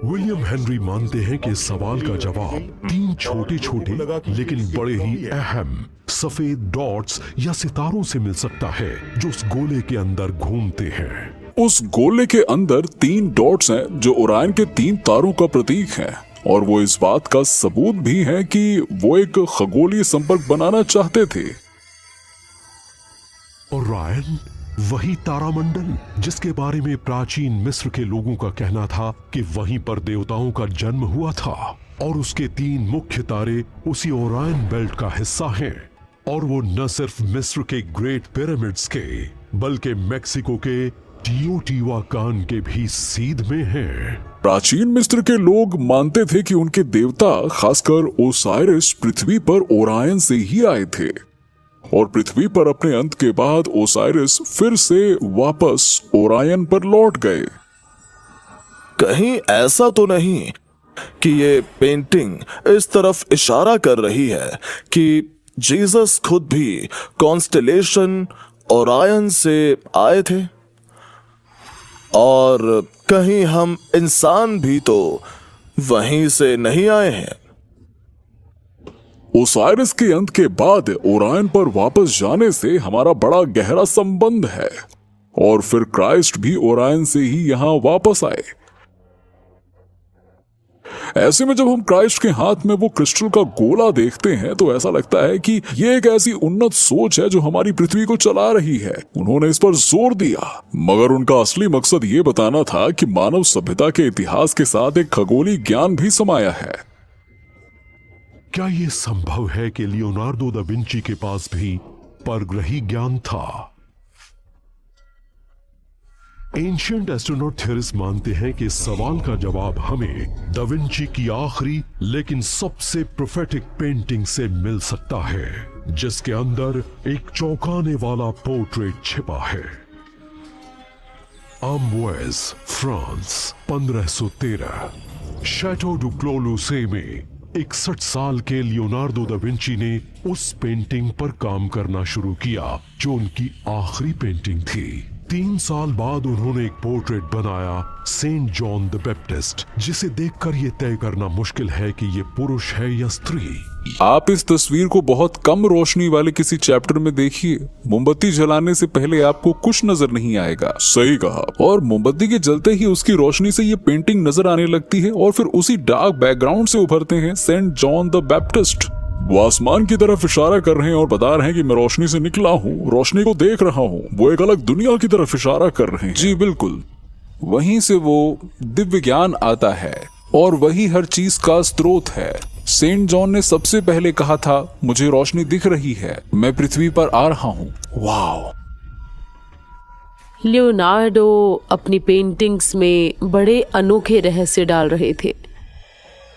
S1: विलियम हेनरी मानते हैं कि इस सवाल का जवाब 3 छोटे छोटे लेकिन बड़े ही अहम सफेद डॉट्स या सितारों से मिल सकता है जो उस गोले के अंदर घूमते हैं।
S4: उस गोले के अंदर 3 डॉट्स हैं जो ओरायन के 3 तारों का प्रतीक है और वो इस बात का सबूत भी है कि वो एक खगोलीय संपर्क बनाना चाहते थे।
S1: ओरायन, वही तारामंडल जिसके बारे में प्राचीन मिस्र के लोगों का कहना था कि वहीं पर देवताओं का जन्म हुआ था, और उसके 3 मुख्य तारे उसी ओरायन बेल्ट का हिस्सा हैं। और वो न सिर्फ मिस्र के ग्रेट पिरामिड्स के बल्कि मेक्सिको के टियोटिवाकान के भी सीध में हैं।
S4: प्राचीन मिस्र के लोग मानते थे कि उनके देवता खासकर ओसाइरिस पृथ्वी पर ओरायन से ही आए थे और पृथ्वी पर अपने अंत के बाद ओसाइरिस फिर से वापस ओरायन पर लौट गए।
S3: कहीं ऐसा तो नहीं कि ये पेंटिंग इस तरफ इशारा कर रही है कि जीसस खुद भी कॉन्स्टेलेशन ओरायन से आए थे? और कहीं हम इंसान भी तो वहीं से नहीं आए हैं।
S4: ओसाइरिस के अंत के बाद ओरायन पर वापस जाने से हमारा बड़ा गहरा संबंध है, और फिर क्राइस्ट भी ओरायन से ही यहां वापस आए। ऐसे में जब हम क्राइस्ट के हाथ में वो क्रिस्टल का गोला देखते हैं तो ऐसा लगता है कि ये एक ऐसी उन्नत सोच है जो हमारी पृथ्वी को चला रही है। उन्होंने इस पर जोर दिया, मगर उनका असली मकसद ये बताना था कि मानव सभ्यता के इतिहास के साथ एक खगोलीय ज्ञान भी समाया है।
S1: क्या यह संभव है कि लियोनार्डो दा विंची के पास भी परग्रही ज्ञान था? एंशिएंट एस्ट्रोनॉट थ्योरिस्ट मानते हैं कि इस सवाल का जवाब हमें दा विंची की आखिरी लेकिन सबसे प्रोफेटिक पेंटिंग से मिल सकता है, जिसके अंदर एक चौंकाने वाला पोर्ट्रेट छिपा है। अम्बुएज, फ्रांस, 1513। शैटो डू क्लोलूसे में 61 साल के लियोनार्डो दा विंची ने उस पेंटिंग पर काम करना शुरू किया जो उनकी आखिरी पेंटिंग थी। 3 साल बाद उन्होंने एक पोर्ट्रेट बनाया, सेंट जॉन द बैप्टिस्ट, जिसे देखकर यह तय करना मुश्किल है कि यह पुरुष है या स्त्री।
S4: आप इस तस्वीर को बहुत कम रोशनी वाले किसी चैप्टर में देखिए। मोमबत्ती जलाने से पहले आपको कुछ नजर नहीं आएगा। सही कहा। और मोमबत्ती के जलते ही उसकी रोशनी से ये पेंटिंग नजर आने लगती है, और फिर उसी डार्क बैकग्राउंड से उभरते हैं सेंट जॉन द बैप्टिस्ट। वो आसमान की तरफ इशारा कर रहे हैं और बता रहे हैं कि मैं रोशनी से निकला हूँ, रोशनी को देख रहा हूँ। वो एक अलग दुनिया की तरफ इशारा कर रहे हैं। जी बिल्कुल, वहीं से वो दिव्य ज्ञान आता है और वही हर चीज का स्रोत है। सेंट जॉन ने सबसे पहले कहा था, मुझे रोशनी दिख रही है, मैं पृथ्वी पर आ रहा हूँ। वाह।
S7: लियोनार्डो अपनी पेंटिंग्स में बड़े अनोखे रहस्य डाल रहे थे।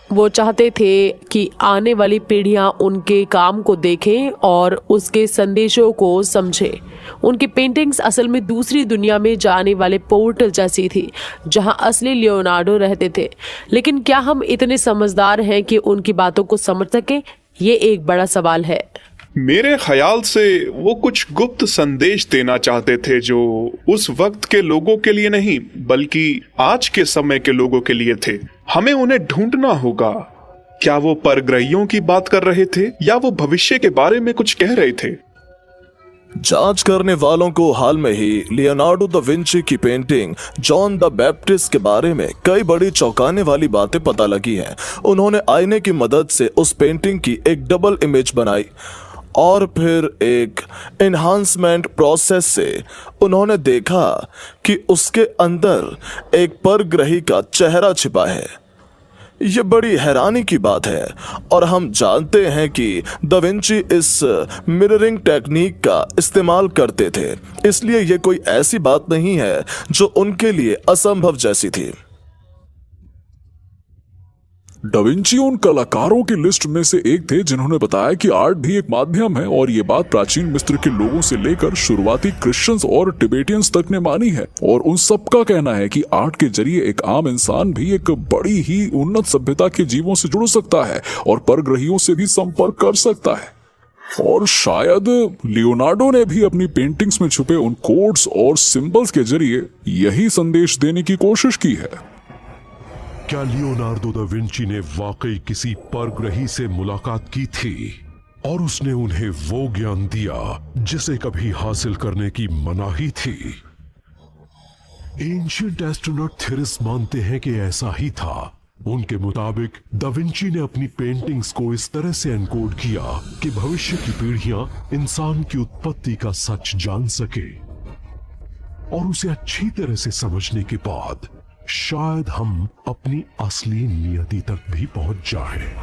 S7: वो चाहते थे कि आने वाली पीढ़ियां उनके काम को देखें और उसके संदेशों को समझें। उनकी पेंटिंग्स असल में दूसरी दुनिया में जाने वाले पोर्टल जैसी थी, जहां असली लियोनार्डो रहते थे। लेकिन क्या हम इतने समझदार हैं कि उनकी बातों को समझ सकें? ये एक बड़ा सवाल है।
S6: मेरे ख्याल से वो कुछ गुप्त संदेश देना चाहते थे जो उस वक्त के लोगों के लिए नहीं बल्कि आज के समय के लोगों के लिए थे। हमें उन्हें ढूंढना होगा। क्या वो परग्रहियों की बात कर रहे थे या वो भविष्य के बारे में कुछ कह रहे थे?
S3: जांच करने वालों को हाल में ही लियोनार्डो दा विंची की पेंटिंग जॉन द बैप्टिस्ट के बारे में कई बड़ी चौंकाने वाली बातें पता लगी हैं। उन्होंने आईने की मदद से उस पेंटिंग की एक डबल इमेज बनाई और फिर एक एनहांसमेंट प्रोसेस से उन्होंने देखा कि उसके अंदर एक परग्रही का चेहरा छिपा है। ये बड़ी हैरानी की बात है, और हम जानते हैं कि दा विंची इस मिररिंग टेक्निक का इस्तेमाल करते थे, इसलिए ये कोई ऐसी बात नहीं है जो उनके लिए असंभव जैसी थी।
S4: डा विंची उन कलाकारों की लिस्ट में से एक थे जिन्होंने बताया कि आर्ट भी एक माध्यम है, और ये बात प्राचीन मिस्र के लोगों से लेकर शुरुआती क्रिश्चियंस और टिबेटियंस तक ने मानी है। और उन सबका कहना है कि आर्ट के जरिए एक आम इंसान भी एक बड़ी ही उन्नत सभ्यता के जीवों से जुड़ सकता है और परग्रहियों से भी संपर्क कर सकता है। और शायद लियोनार्डो ने भी अपनी पेंटिंग्स में छुपे उन कोड्स और सिंबल्स के जरिए यही संदेश देने की कोशिश की है।
S1: क्या लियोनार्डो दा विंची ने वाकई किसी परग्रही से मुलाकात की थी और उसने उन्हें वो ज्ञान दिया जिसे कभी हासिल करने की मनाही थी? एंशिएंट एस्ट्रोनॉट थ्योरिस्ट मानते हैं कि ऐसा ही था। उनके मुताबिक दा विंची ने अपनी पेंटिंग्स को इस तरह से एनकोड किया कि भविष्य की पीढ़ियां इंसान की उत्पत्ति का सच जान सके, और उसे अच्छी तरह से समझने के बाद शायद हम अपनी असली नियति तक भी पहुंच जाएं।